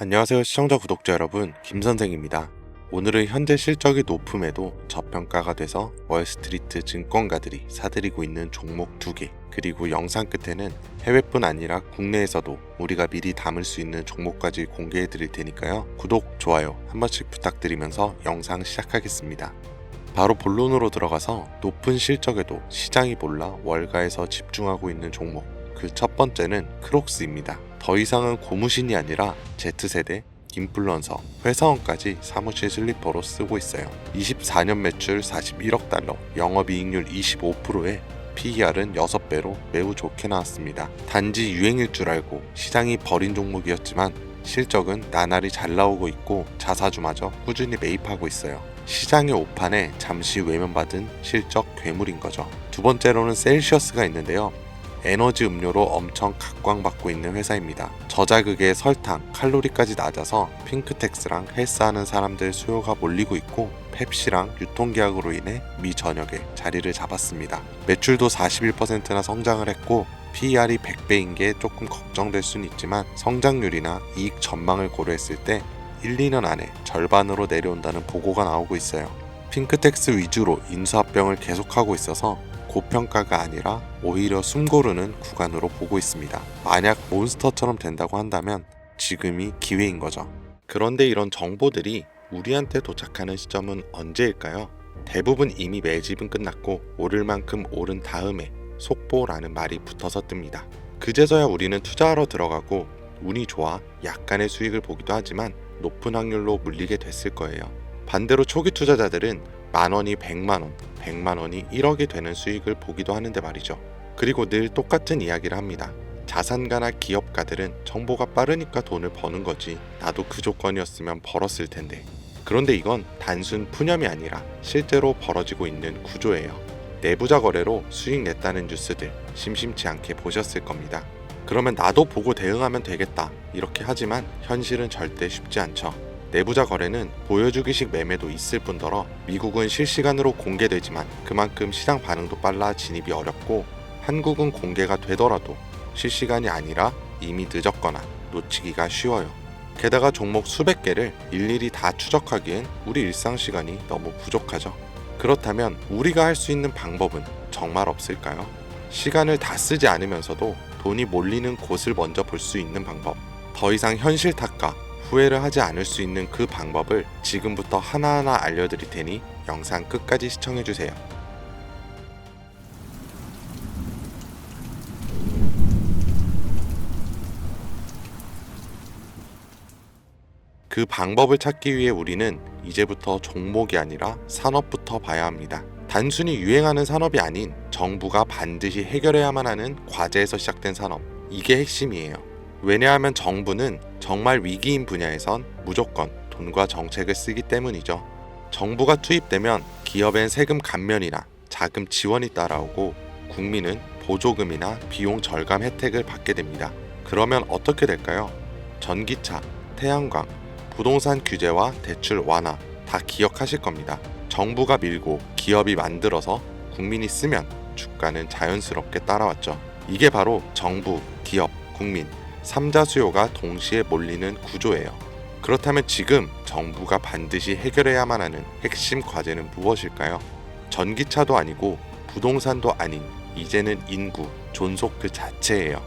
안녕하세요 시청자 구독자 여러분, 김선생입니다. 오늘은 현재 실적이 높음에도 저평가가 돼서 월스트리트 증권가들이 사들이고 있는 종목 2개, 그리고 영상 끝에는 해외뿐 아니라 국내에서도 우리가 미리 담을 수 있는 종목까지 공개해 드릴 테니까요. 구독, 좋아요 한 번씩 부탁드리면서 영상 시작하겠습니다. 바로 본론으로 들어가서 높은 실적에도 시장이 몰라 월가에서 집중하고 있는 종목, 그 첫 번째는 크록스입니다. 더 이상은 고무신이 아니라 Z세대, 인플루언서, 회사원까지 사무실 슬리퍼로 쓰고 있어요. 24년 매출 41억 달러, 영업이익률 25%에 PER은 6배로 매우 좋게 나왔습니다. 단지 유행일 줄 알고 시장이 버린 종목이었지만 실적은 나날이 잘 나오고 있고 자사주마저 꾸준히 매입하고 있어요. 시장의 오판에 잠시 외면받은 실적 괴물인 거죠. 두 번째로는 셀시어스가 있는데요. 에너지 음료로 엄청 각광받고 있는 회사입니다. 저자극의 설탕, 칼로리까지 낮아서 핑크텍스랑 헬스하는 사람들 수요가 몰리고 있고 펩시랑 유통계약으로 인해 미 전역에 자리를 잡았습니다. 매출도 41%나 성장을 했고 PER이 100배인 게 조금 걱정될 수는 있지만 성장률이나 이익 전망을 고려했을 때 1, 2년 안에 절반으로 내려온다는 보고가 나오고 있어요. 핑크텍스 위주로 인수합병을 계속하고 있어서 고평가가 아니라 오히려 숨고르는 구간으로 보고 있습니다. 만약 몬스터처럼 된다고 한다면 지금이 기회인 거죠. 그런데 이런 정보들이 우리한테 도착하는 시점은 언제일까요? 대부분 이미 매집은 끝났고 오를 만큼 오른 다음에 속보라는 말이 붙어서 뜹니다. 그제서야 우리는 투자하러 들어가고 운이 좋아 약간의 수익을 보기도 하지만 높은 확률로 물리게 됐을 거예요. 반대로 초기 투자자들은 만원이 100만원, 100만원이 1억이 되는 수익을 보기도 하는데 말이죠. 그리고 늘 똑같은 이야기를 합니다. 자산가나 기업가들은 정보가 빠르니까 돈을 버는 거지, 나도 그 조건이었으면 벌었을 텐데. 그런데 이건 단순 푸념이 아니라 실제로 벌어지고 있는 구조예요. 내부자 거래로 수익 냈다는 뉴스들 심심치 않게 보셨을 겁니다. 그러면 나도 보고 대응하면 되겠다 이렇게 하지만 현실은 절대 쉽지 않죠. 내부자 거래는 보여주기식 매매도 있을 뿐더러 미국은 실시간으로 공개되지만 그만큼 시장 반응도 빨라 진입이 어렵고, 한국은 공개가 되더라도 실시간이 아니라 이미 늦었거나 놓치기가 쉬워요. 게다가 종목 수백 개를 일일이 다 추적하기엔 우리 일상 시간이 너무 부족하죠. 그렇다면 우리가 할 수 있는 방법은 정말 없을까요? 시간을 다 쓰지 않으면서도 돈이 몰리는 곳을 먼저 볼 수 있는 방법, 더 이상 현실 탓과 후회를 하지 않을 수 있는 그 방법을 지금부터 하나하나 알려드릴 테니 영상 끝까지 시청해주세요. 그 방법을 찾기 위해 우리는 이제부터 종목이 아니라 산업부터 봐야 합니다. 단순히 유행하는 산업이 아닌 정부가 반드시 해결해야만 하는 과제에서 시작된 산업, 이게 핵심이에요. 왜냐하면 정부는 정말 위기인 분야에선 무조건 돈과 정책을 쓰기 때문이죠. 정부가 투입되면 기업엔 세금 감면이나 자금 지원이 따라오고 국민은 보조금이나 비용 절감 혜택을 받게 됩니다. 그러면 어떻게 될까요? 전기차, 태양광, 부동산 규제와 대출 완화 다 기억하실 겁니다. 정부가 밀고 기업이 만들어서 국민이 쓰면 주가는 자연스럽게 따라왔죠. 이게 바로 정부, 기업, 국민 3자 수요가 동시에 몰리는 구조예요. 그렇다면 지금 정부가 반드시 해결해야만 하는 핵심 과제는 무엇일까요? 전기차도 아니고 부동산도 아닌 이제는 인구, 존속 그 자체예요.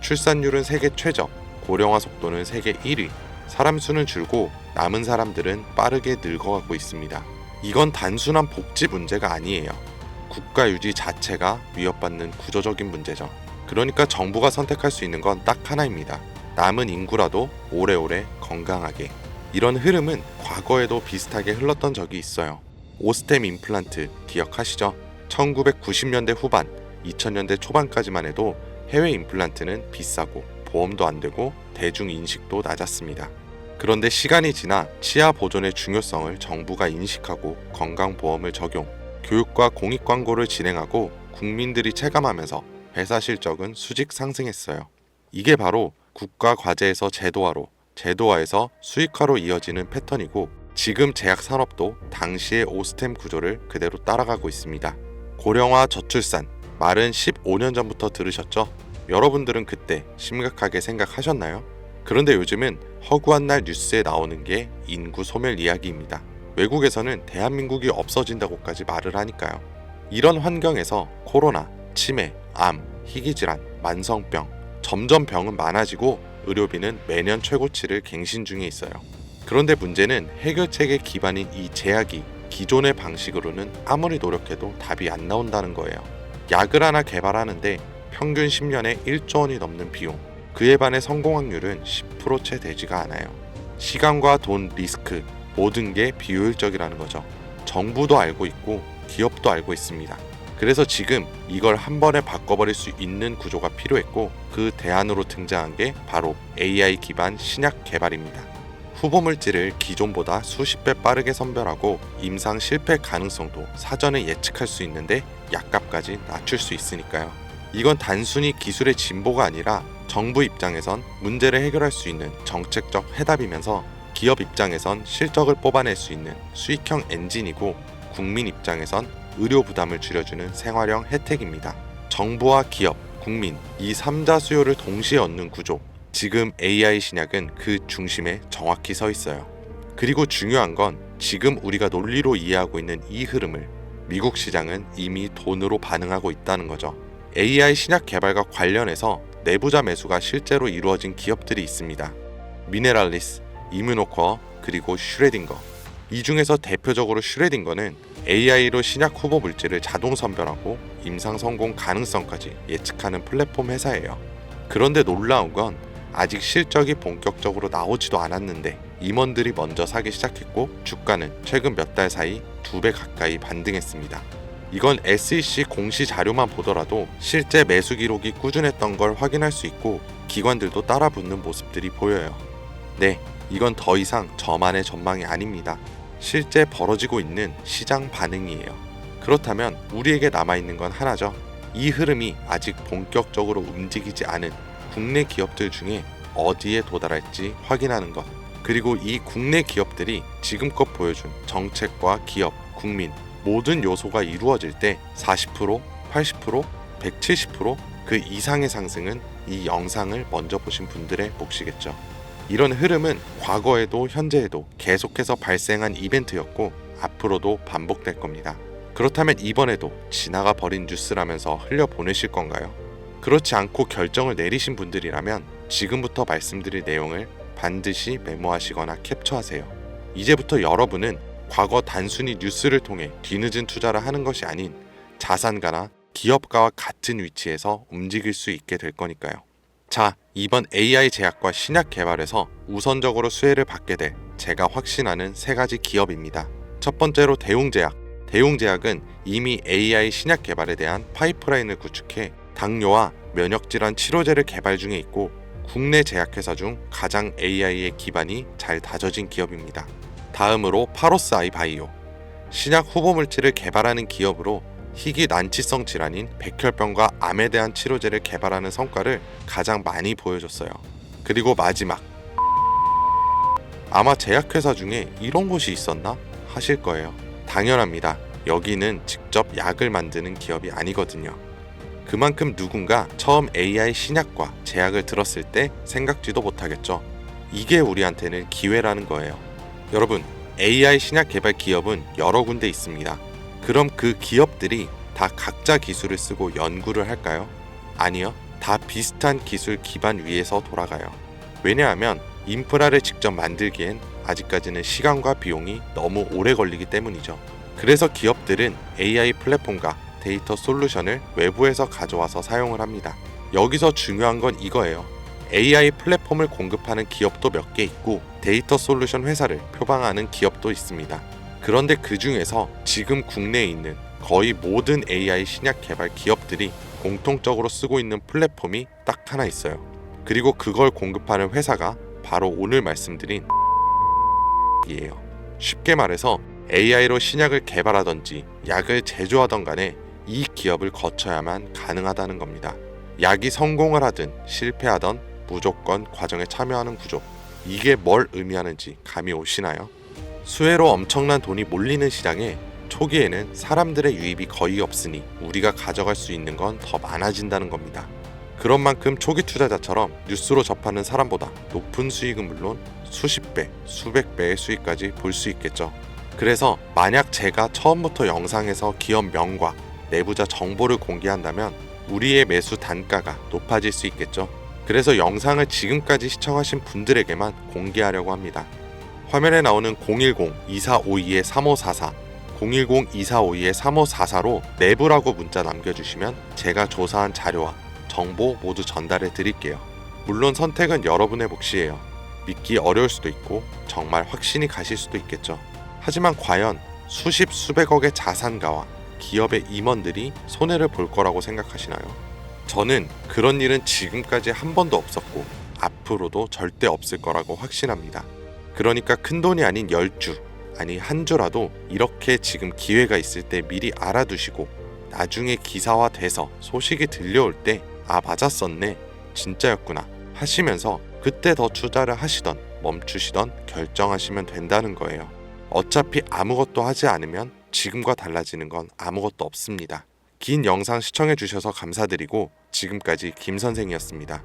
출산율은 세계 최저, 고령화 속도는 세계 1위, 사람 수는 줄고 남은 사람들은 빠르게 늙어가고 있습니다. 이건 단순한 복지 문제가 아니에요. 국가 유지 자체가 위협받는 구조적인 문제죠. 그러니까 정부가 선택할 수 있는 건 딱 하나입니다. 남은 인구라도 오래오래 건강하게. 이런 흐름은 과거에도 비슷하게 흘렀던 적이 있어요. 오스템 임플란트 기억하시죠? 1990년대 후반, 2000년대 초반까지만 해도 해외 임플란트는 비싸고 보험도 안 되고 대중 인식도 낮았습니다. 그런데 시간이 지나 치아 보존의 중요성을 정부가 인식하고 건강보험을 적용, 교육과 공익 광고를 진행하고 국민들이 체감하면서 회사 실적은 수직 상승했어요. 이게 바로 국가 과제에서 제도화로, 제도화에서 수익화로 이어지는 패턴이고, 지금 제약 산업도 당시의 오스템 구조를 그대로 따라가고 있습니다. 고령화 저출산, 말은 15년 전부터 들으셨죠? 여러분들은 그때 심각하게 생각하셨나요? 그런데 요즘은 허구한 날 뉴스에 나오는 게 인구 소멸 이야기입니다. 외국에서는 대한민국이 없어진다고까지 말을 하니까요. 이런 환경에서 코로나, 치매, 암, 희귀질환, 만성병, 점점 병은 많아지고 의료비는 매년 최고치를 갱신 중에 있어요. 그런데 문제는 해결책의 기반인 이 제약이 기존의 방식으로는 아무리 노력해도 답이 안 나온다는 거예요. 약을 하나 개발하는데 평균 10년에 1조 원이 넘는 비용, 그에 반해 성공 확률은 10% 채 되지가 않아요. 시간과 돈, 리스크, 모든 게 비효율적이라는 거죠. 정부도 알고 있고 기업도 알고 있습니다. 그래서 지금 이걸 한 번에 바꿔버릴 수 있는 구조가 필요했고 그 대안으로 등장한 게 바로 AI 기반 신약 개발입니다. 후보 물질을 기존보다 수십 배 빠르게 선별하고 임상 실패 가능성도 사전에 예측할 수 있는데 약값까지 낮출 수 있으니까요. 이건 단순히 기술의 진보가 아니라 정부 입장에선 문제를 해결할 수 있는 정책적 해답이면서 기업 입장에선 실적을 뽑아낼 수 있는 수익형 엔진이고 국민 입장에선 의료 부담을 줄여주는 생활형 혜택입니다. 정부와 기업, 국민 이 3자 수요를 동시에 얻는 구조. 지금 AI 신약은 그 중심에 정확히 서 있어요. 그리고 중요한 건 지금 우리가 논리로 이해하고 있는 이 흐름을 미국 시장은 이미 돈으로 반응하고 있다는 거죠. AI 신약 개발과 관련해서 내부자 매수가 실제로 이루어진 기업들이 있습니다. 미네랄리스, 이뮤노코어, 그리고 슈레딩거. 이 중에서 대표적으로 슈레딩거는 AI로 신약 후보 물질을 자동 선별하고 임상 성공 가능성까지 예측하는 플랫폼 회사예요. 그런데 놀라운 건 아직 실적이 본격적으로 나오지도 않았는데 임원들이 먼저 사기 시작했고 주가는 최근 몇 달 사이 2배 가까이 반등했습니다. 이건 SEC 공시 자료만 보더라도 실제 매수 기록이 꾸준했던 걸 확인할 수 있고 기관들도 따라붙는 모습들이 보여요. 네, 이건 더 이상 저만의 전망이 아닙니다. 실제 벌어지고 있는 시장 반응이에요. 그렇다면 우리에게 남아있는 건 하나죠. 이 흐름이 아직 본격적으로 움직이지 않은 국내 기업들 중에 어디에 도달할지 확인하는 것. 그리고 이 국내 기업들이 지금껏 보여준 정책과 기업, 국민 모든 요소가 이루어질 때 40%, 80%, 170% 그 이상의 상승은 이 영상을 먼저 보신 분들의 몫이겠죠. 이런 흐름은 과거에도 현재에도 계속해서 발생한 이벤트였고 앞으로도 반복될 겁니다. 그렇다면 이번에도 지나가 버린 뉴스라면서 흘려보내실 건가요? 그렇지 않고 결정을 내리신 분들이라면 지금부터 말씀드릴 내용을 반드시 메모하시거나 캡처하세요. 이제부터 여러분은 과거 단순히 뉴스를 통해 뒤늦은 투자를 하는 것이 아닌 자산가나 기업가와 같은 위치에서 움직일 수 있게 될 거니까요. 자, 이번 AI 제약과 신약 개발에서 우선적으로 수혜를 받게 될 제가 확신하는 3가지 기업입니다. 첫 번째로 대웅제약. 대웅제약은 이미 AI 신약 개발에 대한 파이프라인을 구축해 당뇨와 면역질환 치료제를 개발 중에 있고 국내 제약회사 중 가장 AI의 기반이 잘 다져진 기업입니다. 다음으로 파로스아이 바이오. 신약 후보 물질을 개발하는 기업으로 희귀 난치성 질환인 백혈병과 암에 대한 치료제를 개발하는 성과를 가장 많이 보여줬어요. 그리고 마지막, 아마 제약회사 중에 이런 곳이 있었나 하실 거예요. 당연합니다. 여기는 직접 약을 만드는 기업이 아니거든요. 그만큼 누군가 처음 AI 신약과 제약을 들었을 때 생각지도 못하겠죠. 이게 우리한테는 기회라는 거예요. 여러분, AI 신약 개발 기업은 여러 군데 있습니다. 그럼 그 기업들이 다 각자 기술을 쓰고 연구를 할까요? 아니요. 다 비슷한 기술 기반 위에서 돌아가요. 왜냐하면 인프라를 직접 만들기엔 아직까지는 시간과 비용이 너무 오래 걸리기 때문이죠. 그래서 기업들은 AI 플랫폼과 데이터 솔루션을 외부에서 가져와서 사용을 합니다. 여기서 중요한 건 이거예요. AI 플랫폼을 공급하는 기업도 몇 개 있고 데이터 솔루션 회사를 표방하는 기업도 있습니다. 그런데 그 중에서 지금 국내에 있는 거의 모든 AI 신약 개발 기업들이 공통적으로 쓰고 있는 플랫폼이 딱 하나 있어요. 그리고 그걸 공급하는 회사가 바로 오늘 말씀드린 이에요. 쉽게 말해서 AI로 신약을 개발하던지 약을 제조하던 간에 이 기업을 거쳐야만 가능하다는 겁니다. 약이 성공을 하든 실패하던 무조건 과정에 참여하는 구조. 이게 뭘 의미하는지 감이 오시나요? 수혜로 엄청난 돈이 몰리는 시장에 초기에는 사람들의 유입이 거의 없으니 우리가 가져갈 수 있는 건 더 많아진다는 겁니다. 그런 만큼 초기 투자자처럼 뉴스로 접하는 사람보다 높은 수익은 물론 수십 배, 수백 배의 수익까지 볼 수 있겠죠. 그래서 만약 제가 처음부터 영상에서 기업 명과 내부자 정보를 공개한다면 우리의 매수 단가가 높아질 수 있겠죠. 그래서 영상을 지금까지 시청하신 분들에게만 공개하려고 합니다. 화면에 나오는 010-2452-3544, 010-2452-3544로 내부라고 문자 남겨주시면 제가 조사한 자료와 정보 모두 전달해 드릴게요. 물론 선택은 여러분의 몫이에요. 믿기 어려울 수도 있고 정말 확신이 가실 수도 있겠죠. 하지만 과연 수십 수백억의 자산가와 기업의 임원들이 손해를 볼 거라고 생각하시나요? 저는 그런 일은 지금까지 한 번도 없었고 앞으로도 절대 없을 거라고 확신합니다. 그러니까 큰돈이 아닌 10주, 아니 한 주라도 이렇게 지금 기회가 있을 때 미리 알아두시고 나중에 기사화돼서 소식이 들려올 때 아 맞았었네, 진짜였구나 하시면서 그때 더 투자를 하시던 멈추시던 결정하시면 된다는 거예요. 어차피 아무것도 하지 않으면 지금과 달라지는 건 아무것도 없습니다. 긴 영상 시청해주셔서 감사드리고 지금까지 김 선생이었습니다.